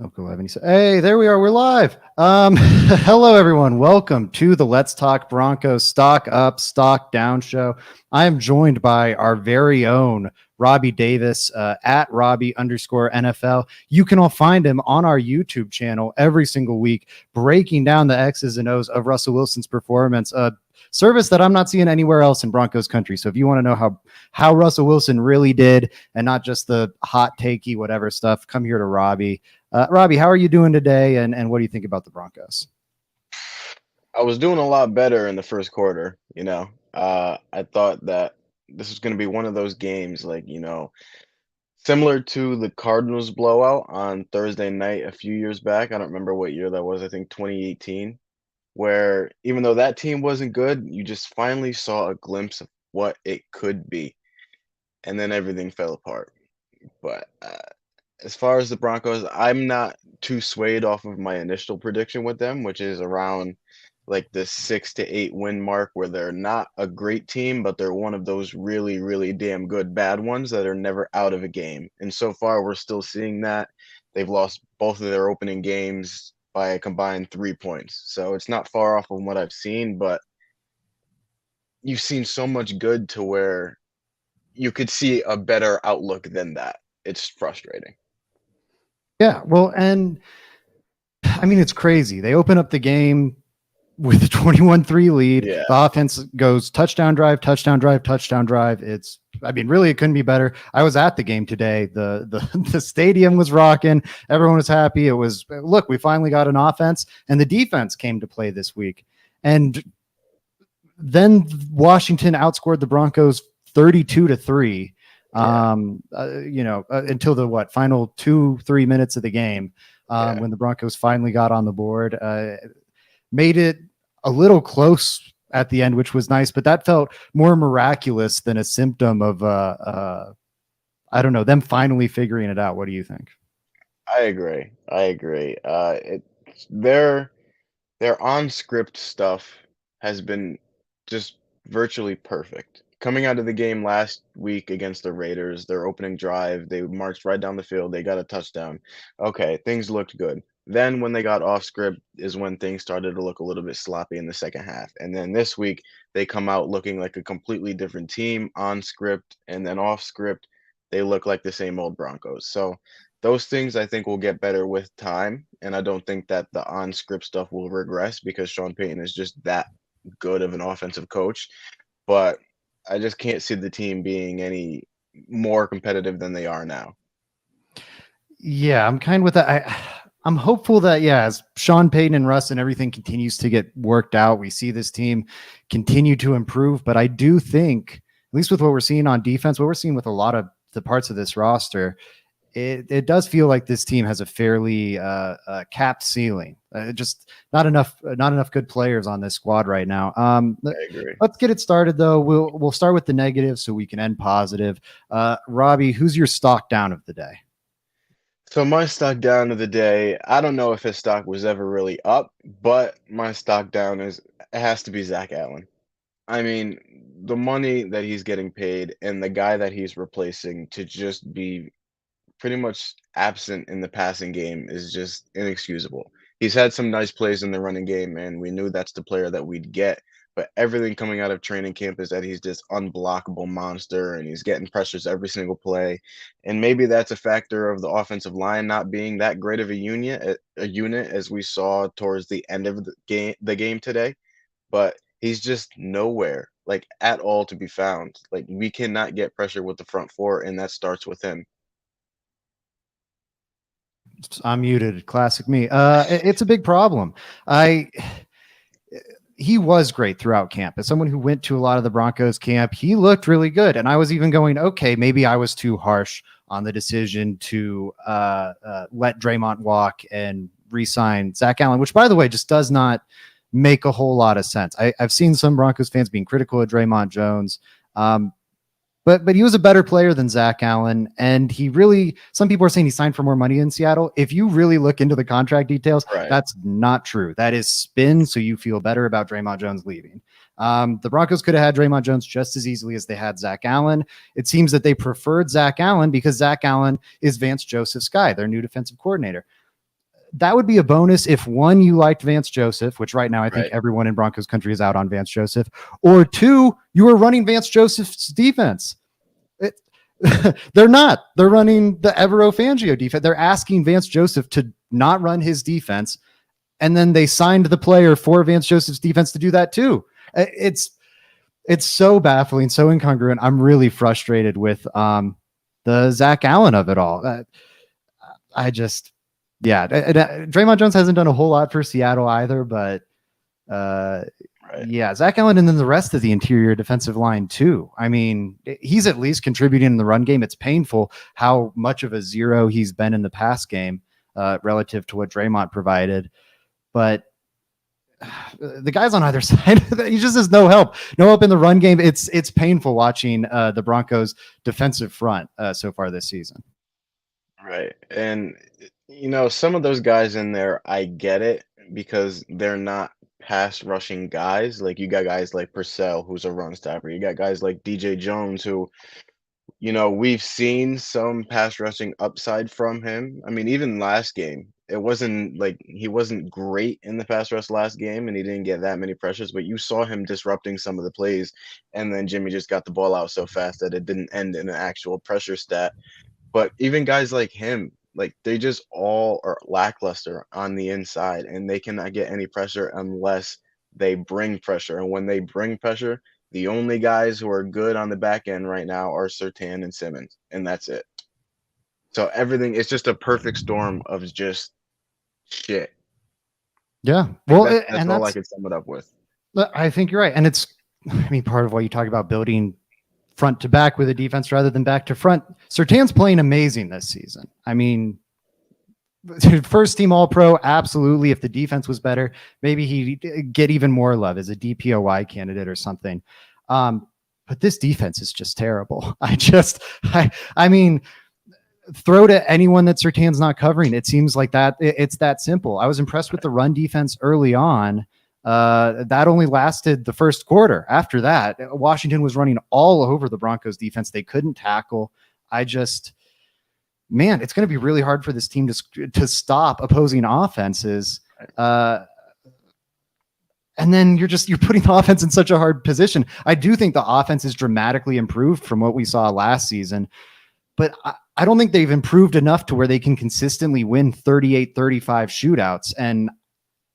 Okay, 11. Hey, there we are. We're live. Hello, everyone. Welcome to the Let's Talk Broncos Stock Up, Stock Down show. I am joined by our very own Robby Davis at Robby_NFL. You can all find him on our YouTube channel every single week, breaking down the X's and O's of Russell Wilson's performance. Service that I'm not seeing anywhere else in Broncos country. So if you want to know how Russell Wilson really did and not just the hot takey whatever stuff, come here to Robby. Robby, how are you doing today, and what do you think about the Broncos? I was doing a lot better in the first quarter, you know. I thought that this was going to be one of those games, like, similar to the Cardinals blowout on Thursday night a few years back. I don't remember what year that was. I think 2018, where even though that team wasn't good, you just finally saw a glimpse of what it could be, and then everything fell apart. But as far as the Broncos, I'm not too swayed off of my initial prediction with them, which is around like the 6 to 8 win mark, where they're not a great team, but they're one of those really, really damn good bad ones that are never out of a game. And so far, we're still seeing that. They've lost both of their opening games by a combined 3 points. So it's not far off from what I've seen, but you've seen so much good to where you could see a better outlook than that. It's frustrating. Yeah, well, and I mean, it's crazy. They open up the game with a 21-3 lead. Yeah. The offense goes touchdown drive, touchdown drive, touchdown drive. Really, it couldn't be better. I was at the game today. The stadium was rocking. Everyone was happy. It was, look, we finally got an offense, and the defense came to play this week. And then Washington outscored the Broncos 32-3. Until the final 2-3 minutes of the game, when the Broncos finally got on the board, made it a little close at the end, which was nice, but that felt more miraculous than a symptom of I don't know, them finally figuring it out. What do you think? I agree. I agree. Their on script stuff has been just virtually perfect. Coming out of the game last week against the Raiders, their opening drive, they marched right down the field. They got a touchdown. Okay, things looked good. Then when they got off script is when things started to look a little bit sloppy in the second half. And then this week they come out looking like a completely different team on script, and then off script they look like the same old Broncos. So those things I think will get better with time, and I don't think that the on script stuff will regress because Sean Payton is just that good of an offensive coach. But I just can't see the team being any more competitive than they are now. Yeah, I'm kind with that. I'm hopeful that, as Sean Payton and Russ and everything continues to get worked out, we see this team continue to improve. But I do think, at least with what we're seeing on defense, what we're seeing with a lot of the parts of this roster, it does feel like this team has a fairly capped ceiling. Just not enough good players on this squad right now. I agree. Let's get it started though. We'll start with the negative so we can end positive. Robby, who's your stock down of the day? So my stock down of the day, I don't know if his stock was ever really up, but my stock down it has to be Zach Allen. I mean, the money that he's getting paid and the guy that he's replacing to just be pretty much absent in the passing game is just inexcusable. He's had some nice plays in the running game, and we knew that's the player that we'd get. But everything coming out of training camp is that he's this unblockable monster and he's getting pressures every single play. And maybe that's a factor of the offensive line not being that great of a unit as we saw towards the end of the game today. But he's just nowhere, like at all, to be found. Like we cannot get pressure with the front four, and that starts with him. I'm muted. Classic me. It's a big problem. He was great throughout camp. As someone who went to a lot of the Broncos camp, he looked really good. And I was even going, okay, maybe I was too harsh on the decision to let Draymond walk and re-sign Zach Allen, which, by the way, just does not make a whole lot of sense. I've seen some Broncos fans being critical of Draymond Jones. But he was a better player than Zach Allen, and some people are saying he signed for more money in Seattle. If you really look into the contract details, Right. That's not true. That is spin, so you feel better about Draymond Jones leaving. The Broncos could have had Draymond Jones just as easily as they had Zach Allen. It seems that they preferred Zach Allen because Zach Allen is Vance Joseph's guy, their new defensive coordinator. that would be a bonus if one, you liked Vance Joseph, which right now I think Right. everyone in Broncos country is out on Vance Joseph, or two, you were running Vance Joseph's defense. It, they're not. They're running the Evero Fangio defense. They're asking Vance Joseph to not run his defense, and then they signed the player for Vance Joseph's defense to do that too. It's so baffling, so incongruent. I'm really frustrated with the Zach Allen of it all. I just, yeah, Draymond Jones hasn't done a whole lot for Seattle either, but Right. yeah, Zach Allen and then the rest of the interior defensive line too. I mean, he's at least contributing in the run game. It's painful how much of a zero he's been in the pass game relative to what Draymond provided, but the guys on either side, he just has no help in the run game. It's painful watching the Broncos defensive front so far this season. Right. And some of those guys in there, I get it because they're not pass rushing guys. Like you got guys like Purcell, who's a run stopper. You got guys like DJ Jones, who, we've seen some pass rushing upside from him. I mean, even last game, it wasn't like he wasn't great in the pass rush last game and he didn't get that many pressures, but you saw him disrupting some of the plays. And then Jimmy just got the ball out so fast that it didn't end in an actual pressure stat. But even guys like him, like they just all are lackluster on the inside and they cannot get any pressure unless they bring pressure. And when they bring pressure, the only guys who are good on the back end right now are Surtain and Simmons, and that's it. So everything is just a perfect storm of just shit. Yeah. Like Well, that's all I could sum it up with. I think you're right. And part of what you talk about building front to back with a defense rather than back to front. Surtain's playing amazing this season. I mean, first team all pro, absolutely. If the defense was better, maybe he'd get even more love as a DPOY candidate or something. But this defense is just terrible. I mean, throw to anyone that Surtain's not covering. It seems like that. It's that simple. I was impressed with the run defense early on. That only lasted the first quarter. After that, Washington was running all over the Broncos defense. They couldn't tackle. Man, it's going to be really hard for this team to stop opposing offenses. And then you're putting the offense in such a hard position. I do think the offense is dramatically improved from what we saw last season, but I don't think they've improved enough to where they can consistently win 38-35 shootouts. And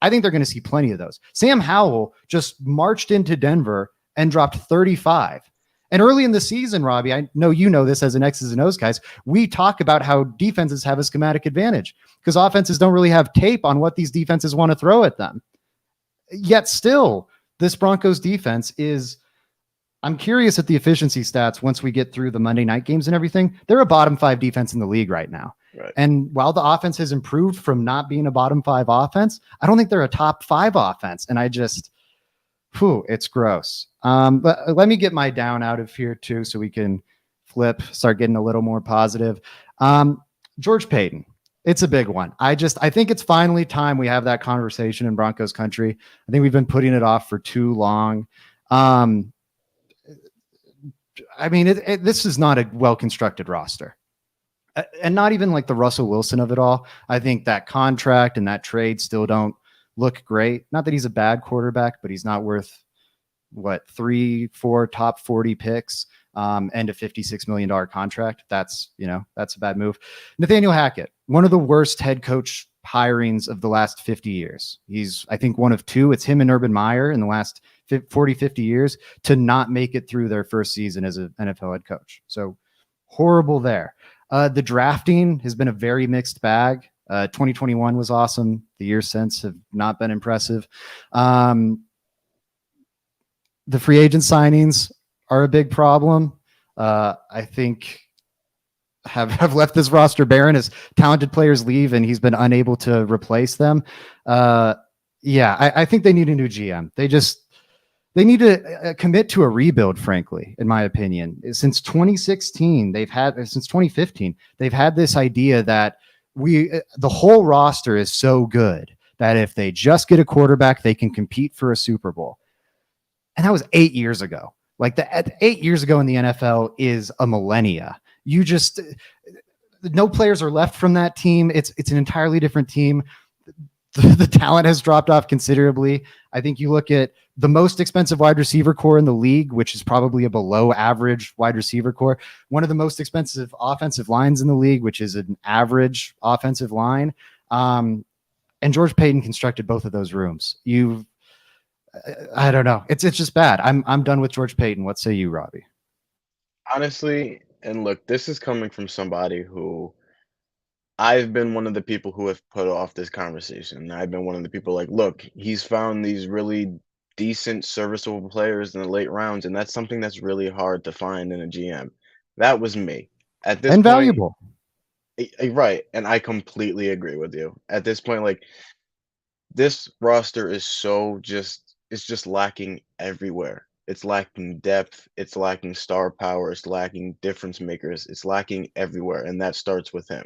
I think they're going to see plenty of those. Sam Howell just marched into Denver and dropped 35. And early in the season, Robbie, I know you know this as an X's and O's guys, we talk about how defenses have a schematic advantage because offenses don't really have tape on what these defenses want to throw at them. Yet still, this Broncos defense is, I'm curious at the efficiency stats once we get through the Monday night games and everything. They're a bottom 5 defense in the league right now. Right. And while the offense has improved from not being a bottom 5 offense, I don't think they're a top 5 offense. And it's gross. But let me get my down out of here too, so we can start getting a little more positive. George Paton, it's a big one. I think it's finally time we have that conversation in Broncos country. I think we've been putting it off for too long. This is not a well-constructed roster. And not even like the Russell Wilson of it all. I think that contract and that trade still don't look great. Not that he's a bad quarterback, but he's not worth 3-4 top 40 picks and a $56 million contract. That's a bad move. Nathaniel Hackett, one of the worst head coach hirings of the last 50 years. He's, I think, one of two. It's him and Urban Meyer in the last 40, 50 years to not make it through their first season as an NFL head coach. So horrible there. The drafting has been a very mixed bag. 2021 was awesome. The years since have not been impressive. The free agent signings are a big problem. I think have left this roster barren as talented players leave and he's been unable to replace them. I think they need a new GM. They need to commit to a rebuild, frankly, in my opinion. Since 2015, they've had this idea that the whole roster is so good that if they just get a quarterback, they can compete for a Super Bowl. And that was 8 years ago. 8 years ago in the NFL is a millennia. No players are left from that team. It's an entirely different team. the talent has dropped off considerably. I think you look at the most expensive wide receiver core in the league, which is probably a below average wide receiver core, one of the most expensive offensive lines in the league, which is an average offensive line. And George Paton constructed both of those rooms. I don't know. It's just bad. I'm done with George Paton. What say you, Robby? Honestly, and look, this is coming from somebody who I've been one of the people who have put off this conversation. I've been one of the people like, look, he's found these really decent, serviceable players in the late rounds, and that's something that's really hard to find in a GM. That was me. At this And point, valuable. right, and I completely agree with you. At this point, like this roster is so just it's just lacking everywhere. It's lacking depth, it's lacking star power, it's lacking difference makers, it's lacking everywhere, and that starts with him.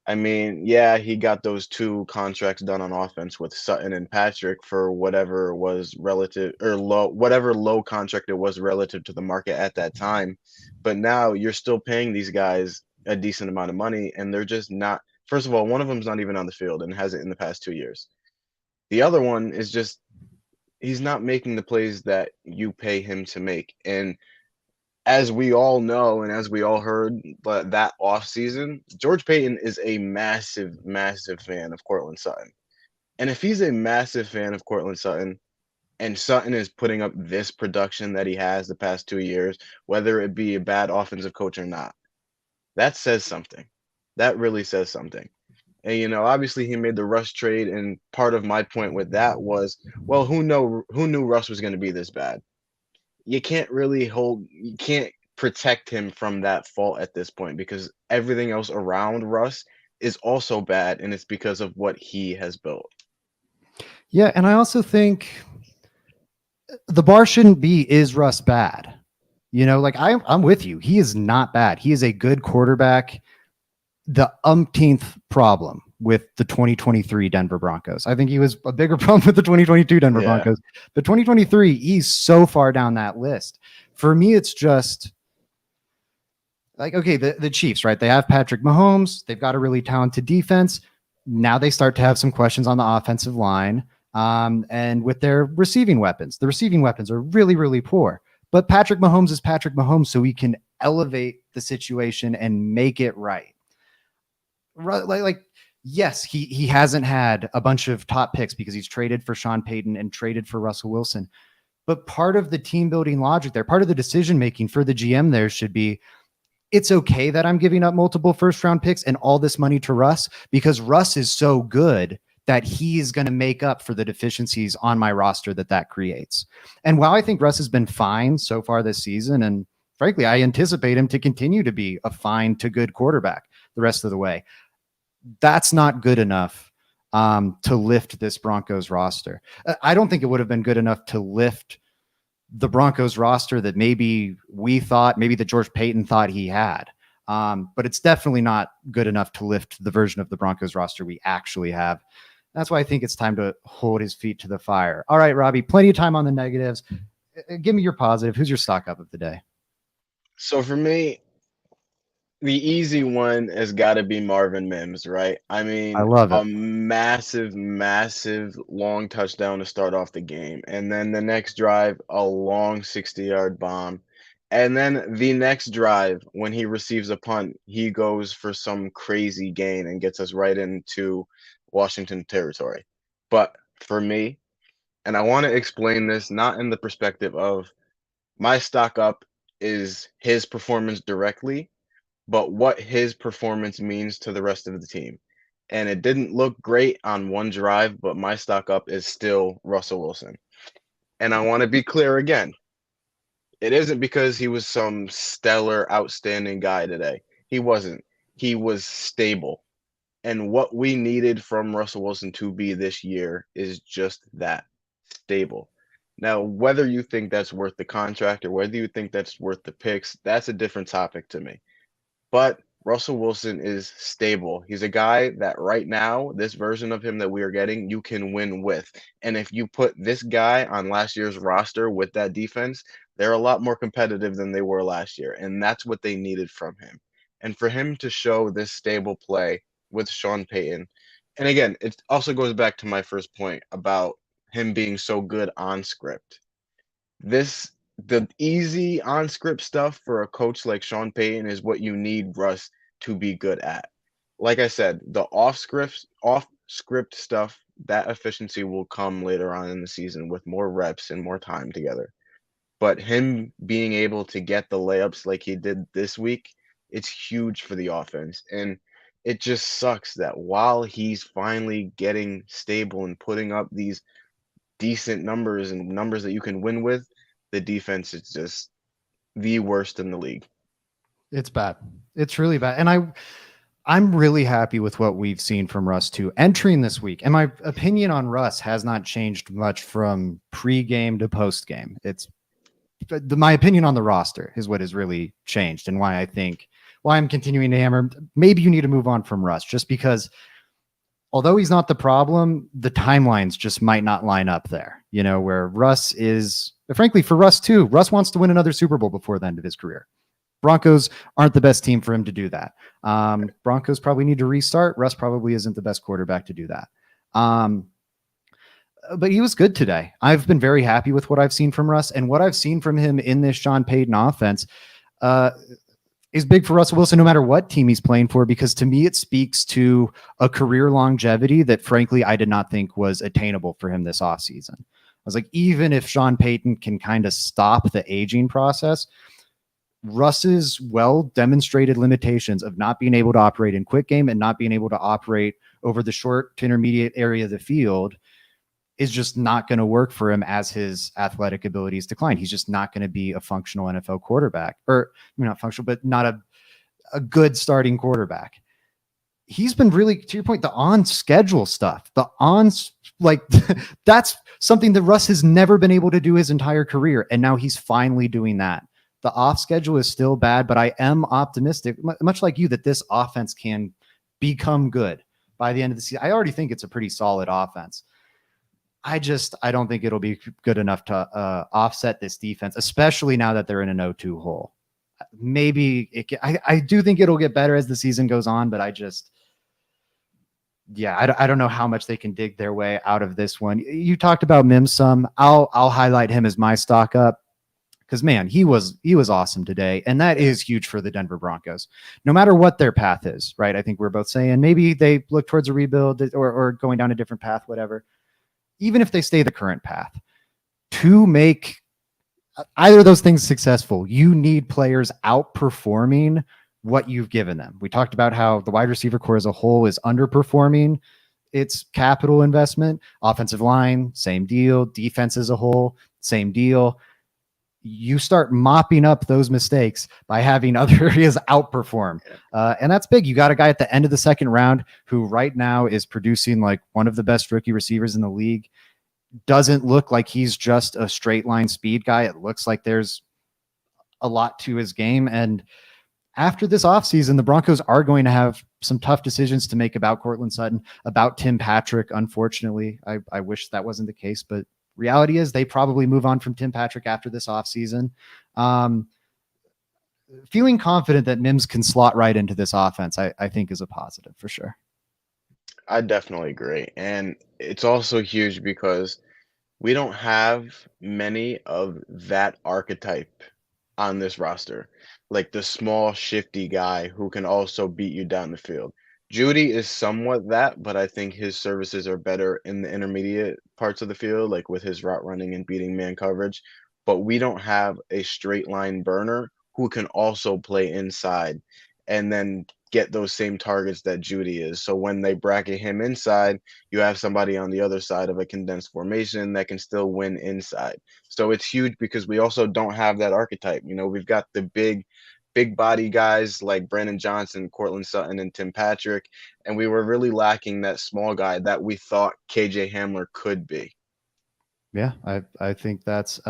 I mean, yeah, he got those 2 contracts done on offense with Sutton and Patrick for whatever was relative or low whatever low contract it was relative to the market at that time. But now you're still paying these guys a decent amount of money, and they're just not. First of all, one of them's not even on the field and hasn't in the past 2 years. The other one is just he's not making the plays that you pay him to make. And as we all know, and as we all heard, but that offseason, George Paton is a massive, massive fan of Cortland Sutton. And if he's a massive fan of Cortland Sutton, and Sutton is putting up this production that he has the past 2 years, whether it be a bad offensive coach or not, that says something. That really says something. And obviously he made the Russ trade, and part of my point with that was, well, who knew Russ was going to be this bad? You can't protect him from that fault at this point because everything else around Russ is also bad, and it's because of what he has built. Yeah, and I also think the bar shouldn't be is Russ bad. Like I'm with you. He is not bad. He is a good quarterback. The umpteenth problem with the 2023 Denver Broncos. I think he was a bigger problem with the 2022 Denver Yeah. Broncos. The 2023, he's so far down that list. For me, it's just like, okay, the Chiefs, right? They have Patrick Mahomes. They've got a really talented defense. Now they start to have some questions on the offensive line. And with their receiving weapons, the receiving weapons are really, really poor. But Patrick Mahomes is Patrick Mahomes, so he can elevate the situation and make it right. Like yes, he hasn't had a bunch of top picks because he's traded for Sean Payton and traded for Russell Wilson. But part of the team building logic there, part of the decision making for the GM there should be, it's okay that I'm giving up multiple first round picks and all this money to Russ because Russ is so good that he's going to make up for the deficiencies on my roster that creates. And while I think Russ has been fine so far this season, and frankly, I anticipate him to continue to be a fine to good quarterback the rest of the way, that's not good enough to lift this Broncos roster. I don't think it would have been good enough to lift the Broncos roster that maybe that George Paton thought he had. But it's definitely not good enough to lift the version of the Broncos roster we actually have. That's why I think it's time to hold his feet to the fire. All right, Robby, plenty of time on the negatives. Give me your positive. Who's your stock up of the day? So for me, the easy one has got to be Marvin Mims, right? I I mean, love it. a massive, massive long touchdown to start off the game. And then the next drive, a long 60-yard bomb. And then the next drive, when he receives a punt, he goes for some crazy gain and gets us right into Washington territory. But for me, and I want to explain this not in the perspective of my stock up is his performance directly, but what his performance means to the rest of the team. And it didn't look great on one drive, but my stock up is still Russell Wilson. And I want to be clear again. It isn't because he was some stellar, outstanding guy today. He wasn't. He was stable. And what we needed from Russell Wilson to be this year is just that stable. Now, whether you think that's worth the contract or whether you think that's worth the picks, that's a different topic to me. But Russell Wilson is stable. He's a guy that right now, this version of him that we are getting, you can win with. And if you put this guy on last year's roster with that defense, they're a lot more competitive than they were last year. And that's what they needed from him. And for him to show this stable play with Sean Payton And again, it also goes back to my first point about him being so good on script. This the easy on script stuff for a coach like Sean Payton is what you need Russ to be good at. Like I said, the off script stuff, that efficiency will come later on in the season with more reps and more time together. But him being able to get the layups like he did this week, it's huge for the offense. And it just sucks that while he's finally getting stable and putting up these decent numbers and numbers that you can win with, the defense is just the worst in the league. It's bad. It's really bad. And I'm really happy with what we've seen from Russ too entering this week. And my opinion on Russ has not changed much from pre-game to post-game. It's my opinion on the roster is what has really changed, and why I'm continuing to hammer. Maybe you need to move on from Russ, just because although he's not the problem, the timelines just might not line up there, where Russ is, frankly, for Russ too. Russ wants to win another Super Bowl before the end of his career. Broncos aren't the best team for him to do that. Broncos probably need to restart. Russ probably isn't the best quarterback to do that. But he was good today. I've been very happy with what I've seen from Russ, and what I've seen from him in this Sean Payton offense is big for Russell Wilson, no matter what team he's playing for, because to me, it speaks to a career longevity that frankly, I did not think was attainable for him this offseason. I was like, even if Sean Payton can kind of stop the aging process, Russ's well demonstrated limitations of not being able to operate in quick game and not being able to operate over the short to intermediate area of the field is just not going to work for him as his athletic abilities decline. He's just not going to be a functional NFL quarterback, or not functional, but not a good starting quarterback. He's been really, to your point, the on schedule stuff, that's something that Russ has never been able to do his entire career. And now he's finally doing that. The off schedule is still bad, but I am optimistic, much like you, that this offense can become good by the end of the season. I already think it's a pretty solid offense. I don't think it'll be good enough to offset this defense, especially now that they're in an 0-2 hole. Maybe I do think it'll get better as the season goes on, but I don't know how much they can dig their way out of this one. You talked about Mims some. I'll highlight him as my stock up, because man, he was awesome today, and that is huge for the Denver Broncos. No matter what their path is, right? I think we're both saying maybe they look towards a rebuild or going down a different path, whatever. Even if they stay the current path, to make either of those things successful, you need players outperforming what you've given them. We talked about how the wide receiver core as a whole is underperforming its capital investment. Offensive line, same deal. Defense as a whole, same deal. You start mopping up those mistakes by having other areas outperform. And that's big. You got a guy at the end of the second round who right now is producing like one of the best rookie receivers in the league. Doesn't look like he's just a straight line speed guy. It looks like there's a lot to his game. And after this offseason, the Broncos are going to have some tough decisions to make about Courtland Sutton, about Tim Patrick. Unfortunately, I wish that wasn't the case, but reality is they probably move on from Tim Patrick after this offseason. Feeling confident that Mims can slot right into this offense, I think is a positive for sure. I definitely agree. And it's also huge because we don't have many of that archetype on this roster. Like the small, shifty guy who can also beat you down the field. Judy is somewhat that, but I think his services are better in the intermediate parts of the field, like with his route running and beating man coverage. But we don't have a straight line burner who can also play inside and then get those same targets that Judy is. So when they bracket him inside, you have somebody on the other side of a condensed formation that can still win inside. So it's huge because we also don't have that archetype. We've got the big body guys like Brandon Johnson, Courtland Sutton, and Tim Patrick, and we were really lacking that small guy that we thought KJ Hamler could be. Yeah, I think that's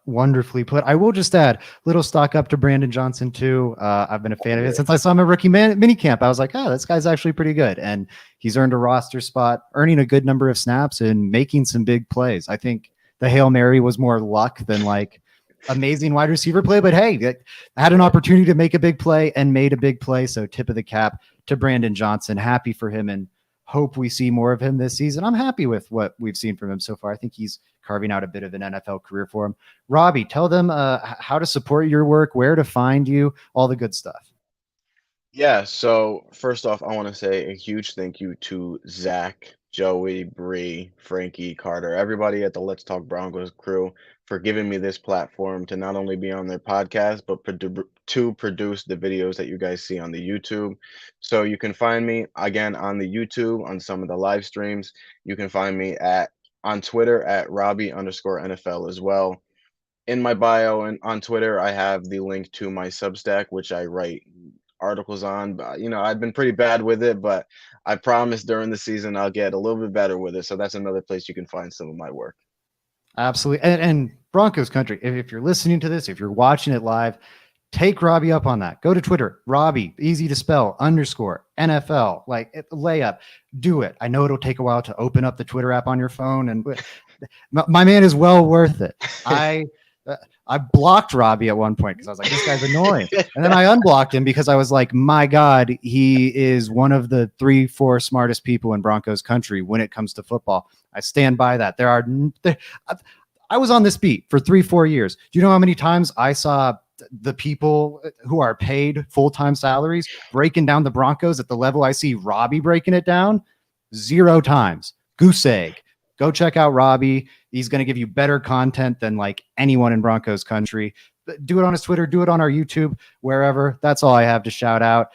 wonderfully put. I will just add little stock up to Brandon Johnson too. I've been a fan of it since I saw him at rookie mini camp. I was like, oh, this guy's actually pretty good. And he's earned a roster spot, earning a good number of snaps and making some big plays. I think the Hail Mary was more luck than like amazing wide receiver play, but hey, I had an opportunity to make a big play and made a big play. So tip of the cap to Brandon Johnson. Happy for him, and hope we see more of him this season. I'm happy with what we've seen from him so far. I think he's carving out a bit of an NFL career for him. Robby, tell them how to support your work, where to find you, all the good stuff. Yeah, so first off, I want to say a huge thank you to Zach, Joey, Bree, Frankie, Carter, everybody at the Let's Talk Broncos crew for giving me this platform to not only be on their podcast, but to produce the videos that you guys see on the YouTube. So you can find me again on the YouTube on some of the live streams. You can find me at on Twitter at Robbie_NFL as well. In my bio and on Twitter, I have the link to my Substack, which I write articles on. But, I've been pretty bad with it, but I promise during the season I'll get a little bit better with it. So that's another place you can find some of my work. Absolutely. And Broncos country, if you're listening to this, if you're watching it live, take Robby up on that. Go to Twitter, Robby, easy to spell, _NFL, like layup. Do it. I know it'll take a while to open up the Twitter app on your phone, and my man is well worth it. I blocked Robby at one point because I was like, this guy's annoying. And then I unblocked him because I was like, my God, he is one of the 3-4 smartest people in Broncos country when it comes to football. I stand by that. I was on this beat for 3-4 years. Do you know how many times I saw the people who are paid full-time salaries breaking down the Broncos at the level I see Robby breaking it down? 0 times. Goose egg. Go check out Robby. He's going to give you better content than like anyone in Broncos country. Do it on his Twitter. Do it on our YouTube, wherever. That's all I have to shout out.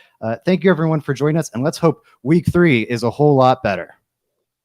Thank you, everyone, for joining us. And let's hope week 3 is a whole lot better.